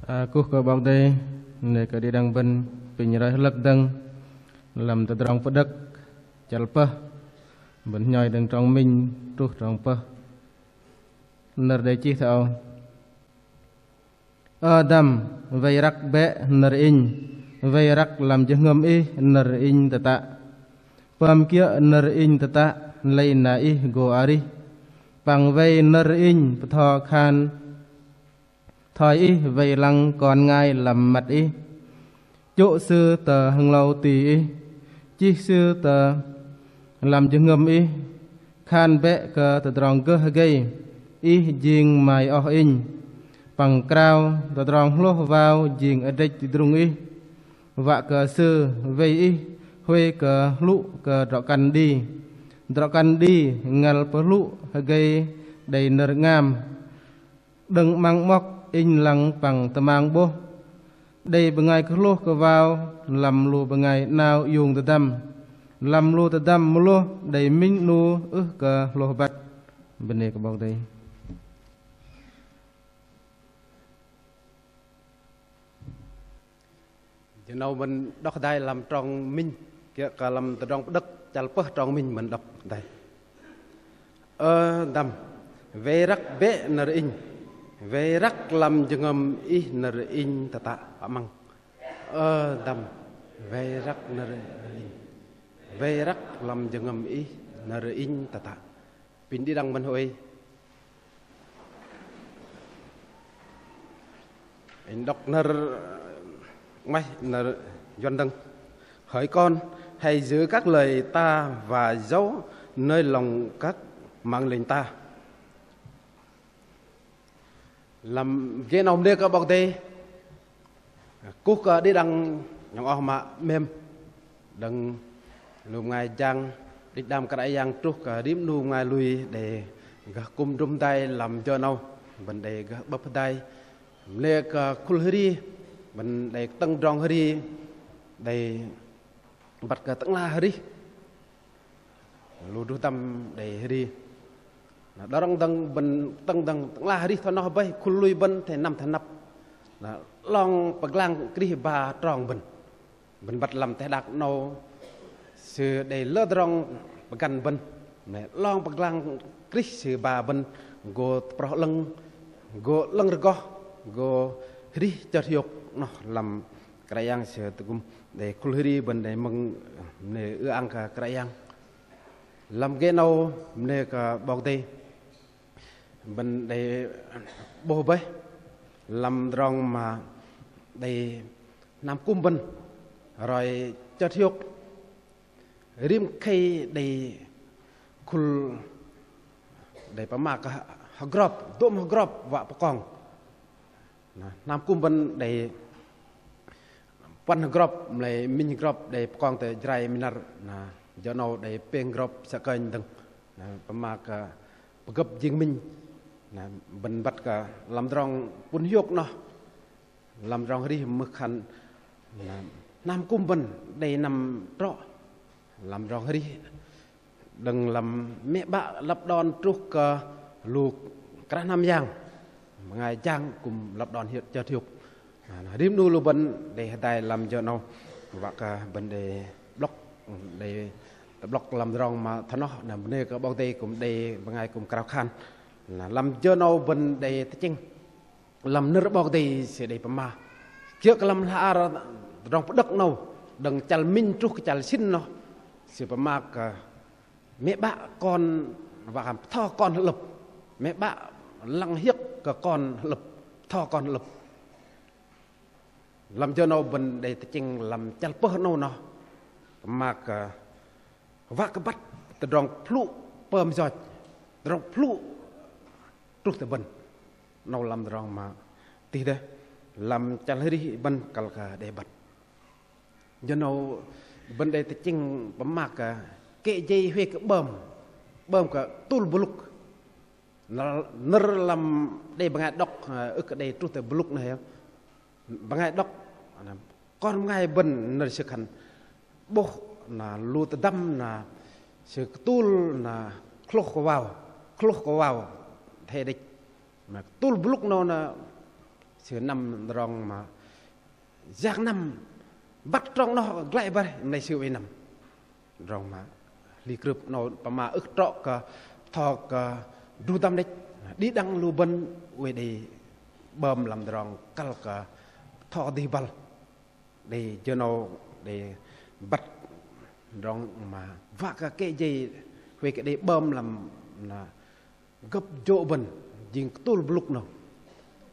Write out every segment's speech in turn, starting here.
Cú cơ bọc đây để cái đi đăng bên bình ra lực đăng làm từ trong đất chal pa bên nhoi đằng trong mình tu trong pa nở để chi thao Adam vay rak be nở in vay rak làm cho ngâm y nở in tata pam kia nở in tata lay na y go ari bằng vay nở in thọ khan thoi y vay lăng còn ngay làm mặt y chỗ sư tờ hằng lâu tì y chi sư tờ làm cho ngâm y khan bẹ cờ tờ tròn cơ gây y giềng mài o in bằng cao tờ tròn lô vào giềng ở đây trung y vạ cờ sư vây y huê cờ lụ cờ trọ căn đi ngal pơ lụ gây đầy nở ngam đừng mang móc in lăng bằng tờ mang bố đây bằng ngày cứ lô cơ vào làm lô bằng ngày nào dùng tờ đâm làm lô tờ đâm lô đầy minh nu cơ lô bạch bên này có bao đây chứ nào mình đọc đây làm tròn minh kia cả làm từ trong đất chal pơ tròn minh mình đọc đây đâm về rắc bệ nở in về rắc làm cho ngầm y nở in tata amang đâm về rắc nở in về rắc làm cho ngầm y nở in tata pin đi đăng bên hồi anh đọc nở may nở doan đăng hỡi con hãy giữ các lời ta và giấu nơi lòng các mạng lệnh ta làm cái nông đây các bậc đây cúc đi đằng nhong ở mà mềm đằng lùm ngày giang đi đam cái đại giang trúc cả điểm lùm ngày lui để cùng trung tay làm cho nâu vấn đề bắp tay lê cả khul hri vấn đề tăng rong hri để bắt cả tăng la hri lù đu tâm để hri đó đang tăng la hri thôi nó bay khul lui bên thì năm thằng nắp long bậc lang kri ba tròn bình bắt làm thế đặc nâu sự để lơ rong gần bên này long bậc lang kri sự ba bên go pro lăng go go hri chợt hiệp nó làm cái yang sự tụm để khul hri bên để mừng để ưa ăn cái yang làm cái nâu để cả bọc đây bên đây bố bấy làm rong mà đây nam cung bên rồi cho thiok rim khay đây khul đây bả mạc hagrop tôm hagrop vạ bọc nam cung bên đây pan hagrop này min hagrop đây bọc từ dry minar na do nó đây pen hagrop sẽ coi từng bả mạc gấp riêng mình bên bắt cả làm rong quân hiệp nó làm rong đi mực khăn nam cung bên đây nằm rõ làm rong đi đừng làm mẹ bạ lập đòn trúc luộc cả nam giang ngày giang cùng lập đòn hiện cho thiệp điểm đu lưu bên để tài làm cho nó và cả bên để block làm rong mà thằng nó nằm nơi có bao tay cũng đây ngày cùng cao khan là làm cho nó bên đây chinh làm nửa bao tay sẽ để bấm ma trước làm hạ rong đất nào đừng chal minh trúc chal xin nó sẽ bấm ma cả mẹ bạ con và thò con lập mẹ bạ lăng hiếc cả con lập thò con lập làm cho nó bên đây chinh làm chal pơ nó mà cả vác cái bắt từ rong plu pơm giọt rong plu trúc từ bên nó làm rong mà tí đấy làm chăn hơi đi bên cả để bật cho nó bên đây thì chinh bấm mạc cả kệ dây huê cái bơm cả tul buluk nó nở làm đây bằng ngày đọc cái đây trúc từ buluk này bằng ngày đọc con ngày bên nở sự khẩn bố là lụt đâm là sự tul là khlo có vào thế đấy mà tul lúc nó là sửa năm rong mà giác năm bắt trong nó lại vậy này siêu về năm rong mà li cướp nó mà ức trọ cả thọ cả du tâm đấy đi đăng lưu bân về để bơm làm rong cල් cả thọ đi bal để cho nó để bắt rong mà vác cái gì về cái để bơm làm là gấp chỗ bần dừng tul bluk nó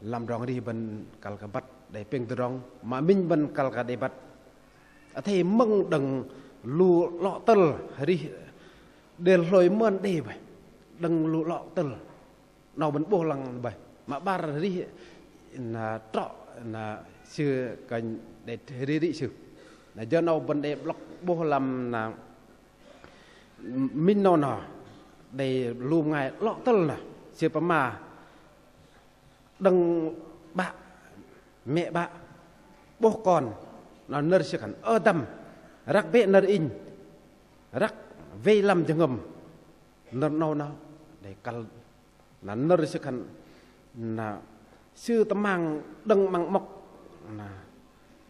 làm rong đi bần cල් cả bắt để peng rong mà mình bần cl cả để bắt thì mong đừng lù lọ tơ đi để lôi mơn đi vậy đừng lù lọ tơ nào bần bô lăng vậy mà ba đi là trọ là chưa cần để đi sự là do nào bần để block bô làm là min nó để lù ngài lọ tơ là chưa mà đừng bạn mẹ bạn bố con nó nợ sẽ khẩn ơ tâm rắc bệ nợ in rắc vây làm cho ngầm nợ nó để cල් là nợ sẽ khẩn là sư tâm mang đừng mang mọc là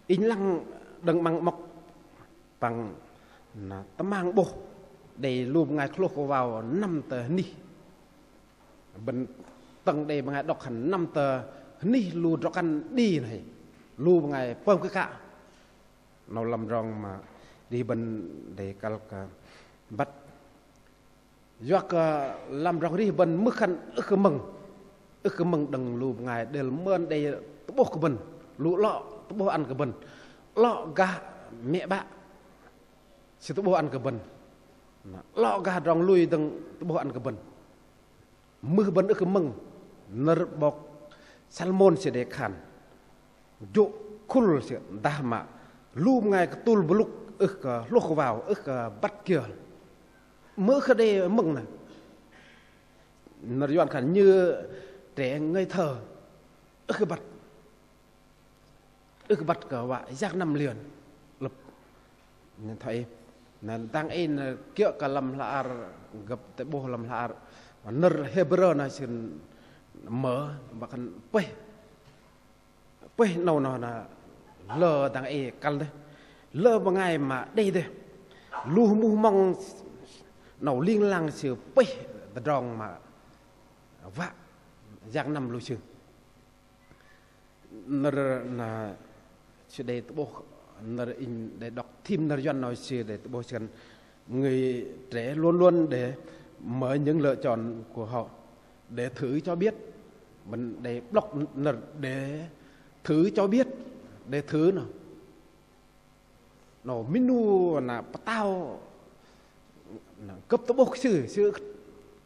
in lăng đừng mang mọc bằng là tâm mang bố để lùm ngài khô vào 5 tờ ni bên tầng đây mà ngài đọc hẳn 5 tờ ni lù cho căn đi này lù ngài bơm cái cả nó làm rong mà đi bên để cl cả bắt doak làm rong đi bên mức khăn ức mừng đừng lù ngài để mơn đây bố của bên lù lọ bố ăn của bên lọ gà mẹ bạn sẽ bố ăn của bên lọ gà rong lui đừng bố ăn của bên mưa bên ức mừng nở bọc salmon sẽ để khăn dụ khul sẽ đa mà lùm ngay cái tul bluk lúc vào bắt kia mỡ khơi đây mừng này nó doan khẩn như trẻ ngây thơ bắt cả vạ giác năm liền lập thấy là đang in kia cả làm là gặp tại bố làm là nở Hebrew này xin mở và cần quay nào nó là lơ đang e cl đấy lơ bằng ngày mà đây đây lu mu mong nào liên lang sự quay rong mà vạ giác năm lu chừng nơ là sự để bố nơ in để đọc thêm nơ doan nói sự để bố cần người trẻ luôn luôn để mở những lựa chọn của họ để thử cho biết mình để block để thử cho biết để thử nó minu là tao cấp tao bốc sự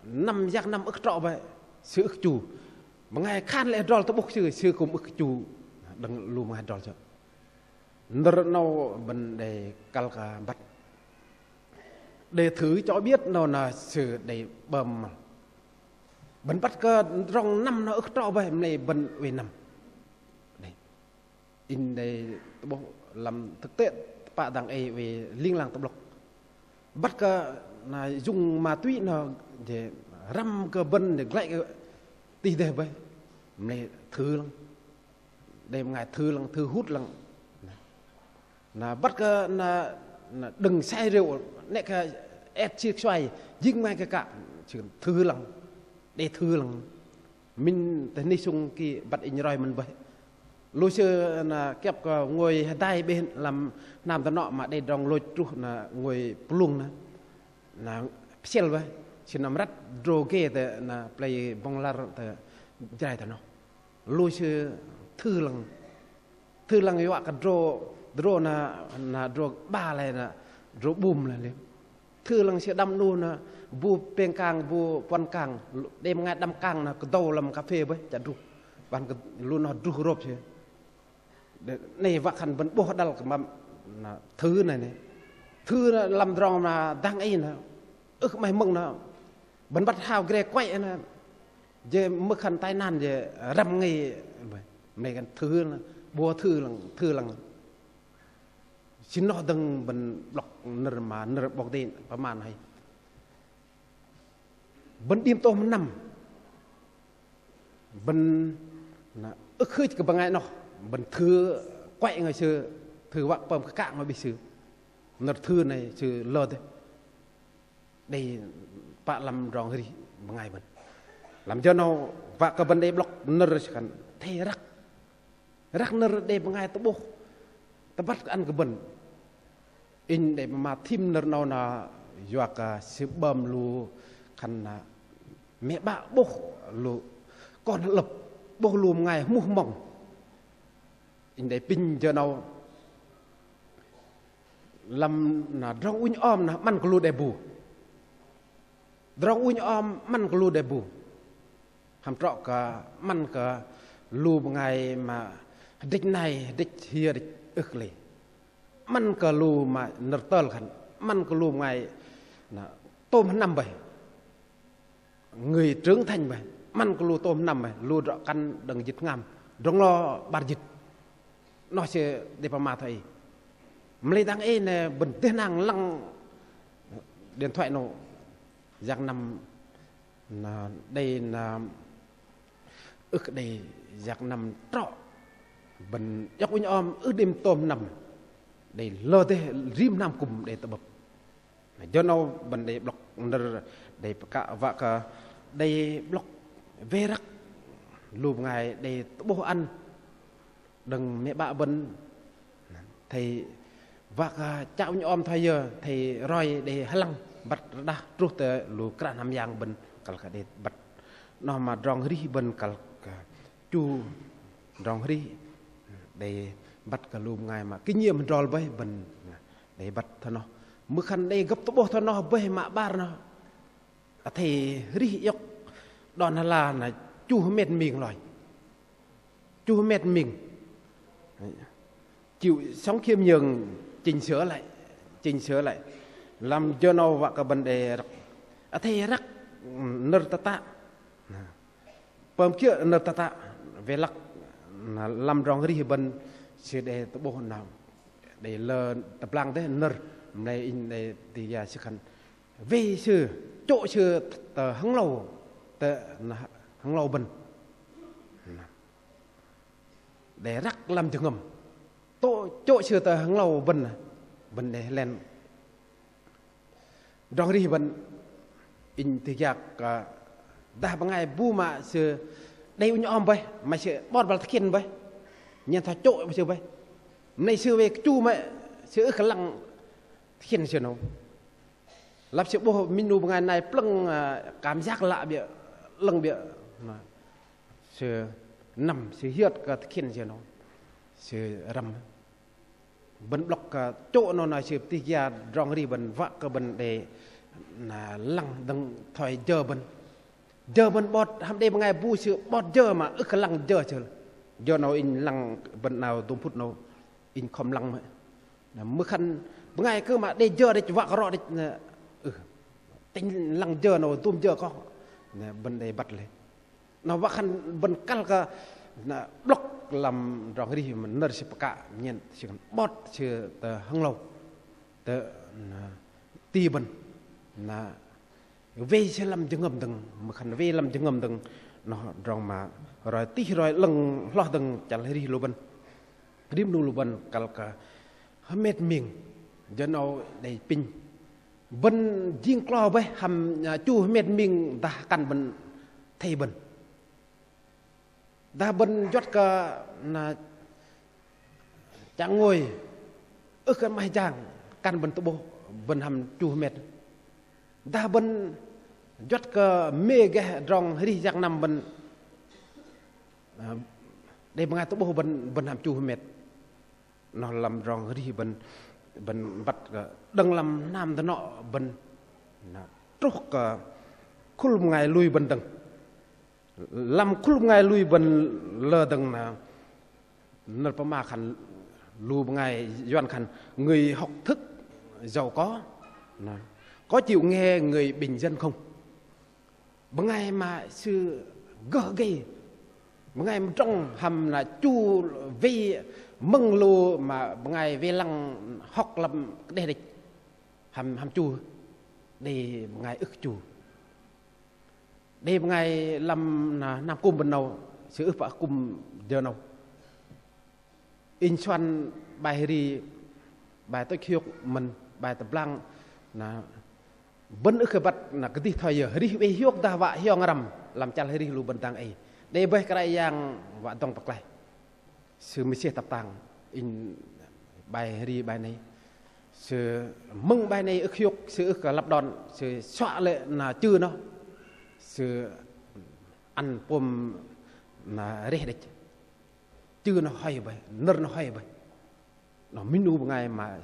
năm giác năm ức trọ vậy sự ức chủ mà ngày khan lại rồi tao bốc sự cùng ức chủ đừng lùm hai rồi cho nó mình để cl cả bắt để thử cho biết nó là sự để bầm bần bắt cơ rong năm nó ức trọ vậy này bần về năm in đây bộ làm thực tiễn bạn đảng ấy về liên làng tập lộc bắt cơ là dùng ma túy nó để răm cơ bân để lại cái tì đề vậy này thư lắm đây ngài thư lắm thư hút lắm là bắt cơ là đừng say rượu nè cái ép chiếc xoay dính mai cái cạn chỉ thư lắm để thư lắm mình tới nay sung kia bắt in rồi mình vậy lôi xưa là kẹp ngồi tay bên làm tao nọ mà đây đong lôi tru là ngồi plung là xel vậy xin nằm rắt droge thế là play bong lar thế dài thế nó lôi xưa thư lăng yêu cái dro là dro ba này là dro boom là liền thư lăng sẽ đâm luôn là bu pen càng bu quan càng đêm ngày đâm càng là cái đầu làm cà phê vậy chả đủ bạn luôn nó đủ rộp chứ này vợ khăn vẫn bố đal cái mà thứ này thứ làm rong mà đang ấy nè mày mừng nào vẫn bắt hào ghê quậy nè giờ mức khăn tai nan giờ răm nghề này cái thứ bố thư lằng xin nó đừng vẫn lọc nở mà nở bọc tiềnประมาณnày vẫn điềm tô một năm vẫn ức khơi cái bằng ngày nó bần thư quậy ngày xưa thư vợ bầm cái cạn mà bị xứ nợ thư này xứ lơ thế đây bạn làm rong đi bằng ngày bần làm cho nó vợ cái vấn đề block nợ khăn thế rắc nợ đây bằng ngày tôi bố ta bắt ăn cái bần in để mà thêm nợ nào là doa cả sự bầm lu khăn mẹ bạ bố lu còn lập bố lu ngày mua mỏng in để pin cho nó làm là rong uñ om là man lu để bù rong uñ om man lu để bù hàm trọ cả man cả lu ngày mà đích này đích here đích ức lì man cả lu mà nợ tơ khăn man cả lu ngày tôm năm bảy người trưởng thành bảy man cả lu tôm năm bảy lu rõ căn đừng dịch ngam rong lo bàn dịch nó sẽ để mà thầy mấy tháng ấy nè bẩn tên hàng lăng điện thoại nó giang nằm là đây là ức đây giang nằm trọ bẩn giặc uñ om ức đêm tôm nằm để lơ thế rim nam cùng để tập bập cho nó bẩn để block để cả vợ cả đây block về rắc lùm ngày để bố ăn đừng mẹ bạ bẩn thầy và cháu như om thay giờ thì rồi để hăng bật ra rút từ lù cạn ham yang bên cả để bật nó mà rong ri bên cả chu rong ri để bật cả lùm ngày mà kinh nghiệm rồi với bên để bật thôi nó mưa khăn đây gấp tốc thôi nó với mạ bar nó thì ri yốc đòn là chu mệt mình rồi chu mệt mình chịu sống khiêm nhường chỉnh sửa lại làm cho nó và cái vấn đề thế rắc nợ ta bơm kia nợ ta về lắc làm rong ri bên sẽ để tập bộ nào để lờ tập lang thế nợ này in để thì giờ sẽ khăn về sư chỗ sư tờ hăng lâu bên để rắc làm trường ngầm chỗ chưa tờ hăng lâu bên để lên rong ri bên in thì giặc đa bằng ngày bu mà xưa đây uñ om bay mà xưa bọt vào thiên bay nhìn thà chỗ xưa bay nay xưa về chu mẹ xưa khả năng thiên xưa nó lập xưa bố mình nu bằng ngày này plâng cảm giác lạ bịa lâng bịa mà xưa nằm xưa hiệt cả thiên xưa nó xưa rầm bên block chỗ nó nói sự tí gia rong ri bên vợ cái bên để là lăng đằng thời giờ bên bọt ham đây ngày bu sự bọt giờ mà ức lăng giờ chưa giờ nó in lăng bên nào tôm phút nào in không lăng vậy là mưa khăn ngày cứ mà đây giờ đây vợ có rõ đây tính lăng giờ nào tôm giờ có bên đây bật lên nó vợ khăn bên căng cả là block làm rong ri mình nợ sẽ cả nhận chỉ cần bọt chưa tờ hăng lâu tờ ti bên là về sẽ làm chứng ngầm từng mà khăn về làm chứng ngầm từng nó rong mà rồi tí rồi lần lo từng chả lấy đi lô bên điểm nu lô bên cả mệt miệng cho nó đầy pin bên riêng clo với hầm chu mệt miệng ta căn bên thay bên ta bên chót cả là chẳng ngồi ức cái mai chàng căn bên tụ bên hầm chu mệt ta bên chót cả mê cái rong đi giang nằm bên đây bằng ngày tụ bên hầm chu mệt nó làm rong đi bên bắt đằng làm nam thế nọ bên trúc cả khul ngày lui bên đằng làm khul ngày lui bên lơ đằng là nợ mà khăn lù ngày doan khăn người học thức giàu có chịu nghe người bình dân không bằng ngày mà sư gỡ gây bằng ngày trong hầm là chu vi mừng lù mà bằng ngày về lăng học làm đề địch hầm chu để bằng ngày ức chu để bằng ngày làm nam cung bên nào sự ức và cung giờ nào in xoan bài ri bài tôi khiêu mình bài tập lăng là vẫn ức bật là cái gì thời giờ ri về hiếu ta vạ hiếu ngầm làm chăn ri lu bần tăng ấy đây bây cái yang vạ tông bạc lại sư mới tập tàng in bài ri bài này sư mừng bài này ức hiếu sư ức lập đòn sư xóa lệ là chưa nó sư ăn pom là rẻ đấy chưa nó hay vậy nở nó hay vậy nó minh u ngày mà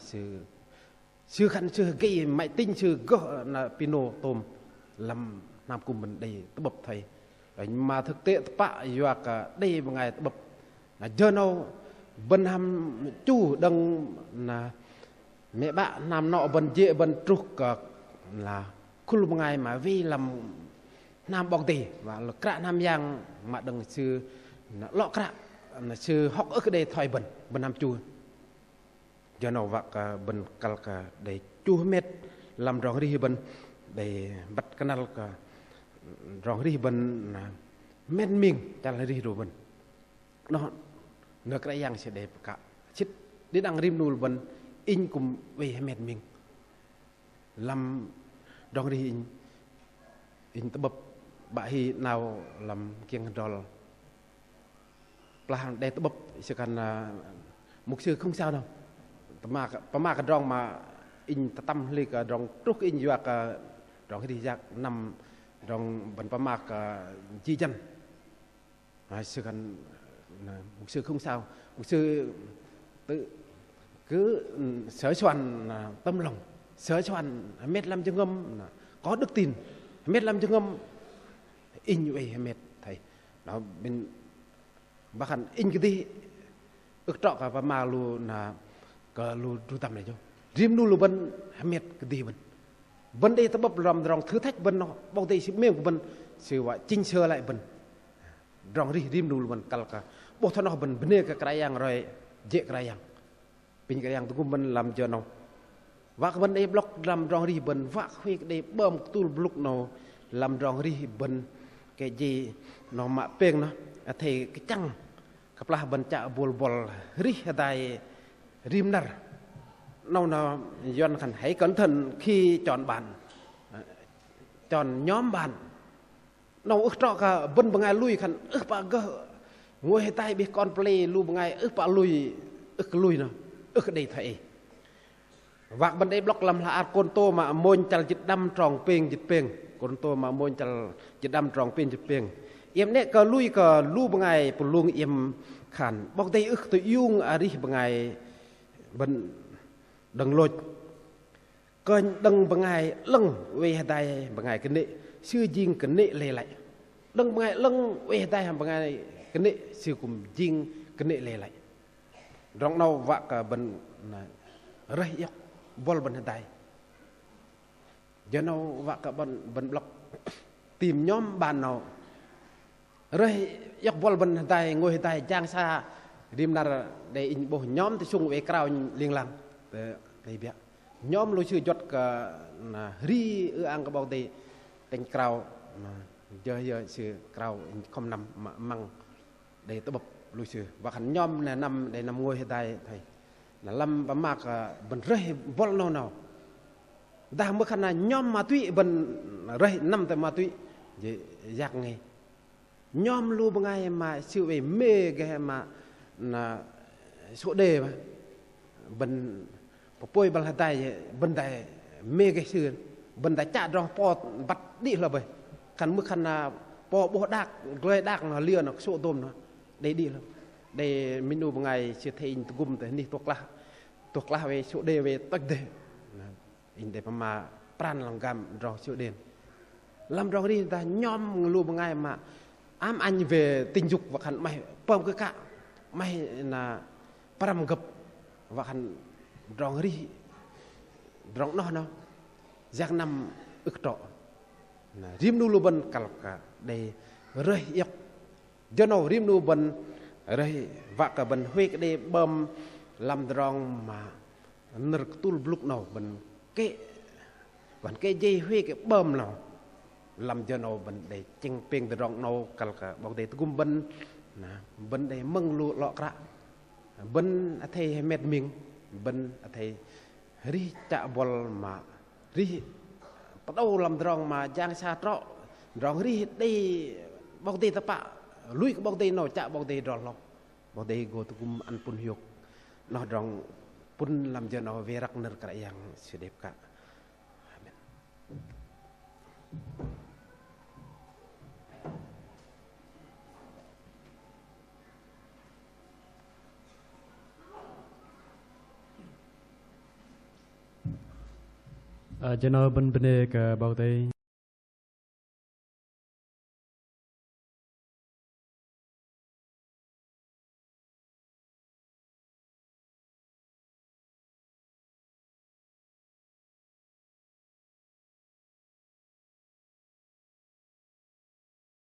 sư khăn sư cái mày tinh sư gỡ là pino tôm làm cùng mình đây tập bập thầy mà thực tế bạ dọa cả đây một ngày tập bập là journal bên ham chu đăng là mẹ bạn làm nọ bần dễ bần trục là khul một ngày mà vì làm nam bọc tỉ và là cả nam giang mà đừng sư lọ cả là sư học ở cái đây thoại bần nam chu giờ nào vạc bần cal cả để chu mệt làm rong ri bần để bắt canal cả rong ri bần men mình chả là ri rồi bần nó nước cái giang sẽ đẹp cả chít đi đăng rim nul bần in cùng về mệt mình làm rong ri in tập bại nào làm kiêng rồi là để tập sẽ cần mục sư không sao đâu mà cái rong mà in tâm li cái rong trúc in dọa cái rong cái giác nằm rong bẩn mà cái chi chân sư cần mục sư không sao mục sư tự cứ sở soạn tâm lòng sở soạn mệt làm cho ngâm có đức tin mệt làm cho ngâm in vậy mệt thầy đó bên bác hẳn in cái gì ước trọ cả và mà luôn là cái luôn tru tâm này cho riêng luôn bên mệt cái gì bên vấn đề tập làm rong thử thách bên nó bao tay sự miệng của bên sự gọi chinh sơ lại bên rong riêng luôn bên cả cả bộ thằng nó bên bên cái yang rồi dễ cái yang bên cái yang tôi cũng bên làm cho nó và cái vấn đề block làm rong riêng bên và khi cái bơm tool block nó làm rong riêng bên cái gì nó mà peng nó thì cái chăng gặp là bên chợ bol bol ri tại rim nở nó doan khẩn hãy cẩn thận khi chọn bàn chọn nhóm bàn nó ước trọ cả bên bằng ai lui khẩn ước bà gỡ ngồi tay biết con play lu bằng ai ước bà lui nó ước đây thầy và bên đây block làm là con tô mà môn chal chít đâm tròn peng con tô mà môn chal chít đâm tròn peng em nè cờ lui cờ lu bằng ngày bù luông em khản bóc tay ức tôi yêu đi bằng ngày bên đằng lột cờ đằng bằng ngày lưng về tay bằng ngày cái nệ sư dinh cái nệ lề lại đằng bằng ngày lưng về tay bằng ngày cái nệ sư cùng dinh cái nệ lề lại rong nào vạ cả bên rây yak bol bên tay giờ nào vạ cả bên block tìm nhóm bàn nào rồi yak bol bên tay ngồi tay trang xa rim nar để in bộ nhóm thì xung về crowd liên lăng đây biết nhóm lối sư chốt cả ri ở ang cái bao tì thành crowd giờ sư crowd không nằm măng để tập lối sư và khán nhóm này nằm để nằm ngồi tay thầy là lâm bám mạc bên rây bol nào đang mới khán là nhóm ma túy bên rây nằm tại ma túy vậy giặc nghe nhóm lu bằng ai mà sự về mê cái mà là số đề mà bên bôi bằng tay bên tay mê cái sự bên tay chặt rong po bắt đi là vậy khăn mức khăn là po bo đạc rồi đạc là lia nó số tôm nó đây đi là đây mình lu bằng ai sẽ thấy in gum tới đi tuộc la về số đề về tách đề in để mà pran lòng gam rong số đền làm rong đi ta nhóm lu bằng ai mà ám anh về tình dục và khăn mày bơm cái cạ mày là param gập và khăn rong ri rong nó giang nằm ức trọ là rim nu lu bần cả đây rơi yak do nào rim nu bần rơi và cả bần huê cái đây bơm làm rong mà nở tul bluk nào bần cái dây huê cái bơm nào làm cho nó bên để chinh ping từ rong nâu cả bao đây cũng bên bên đây mừng lụa lọ cả bên thầy mệt mình bên thầy ri chạ bol mà ri bắt đầu làm rong mà giang xa trọ rong ri đây bao tê tập bạ lui cái bao tê nó chạ bao tê rong lọc bao tê go tu kum ăn pun hiuk nó rong pun làm cho nó về rắc nở cả yang sẽ đẹp cả. Amen. Cho nó bên bên cái bao tay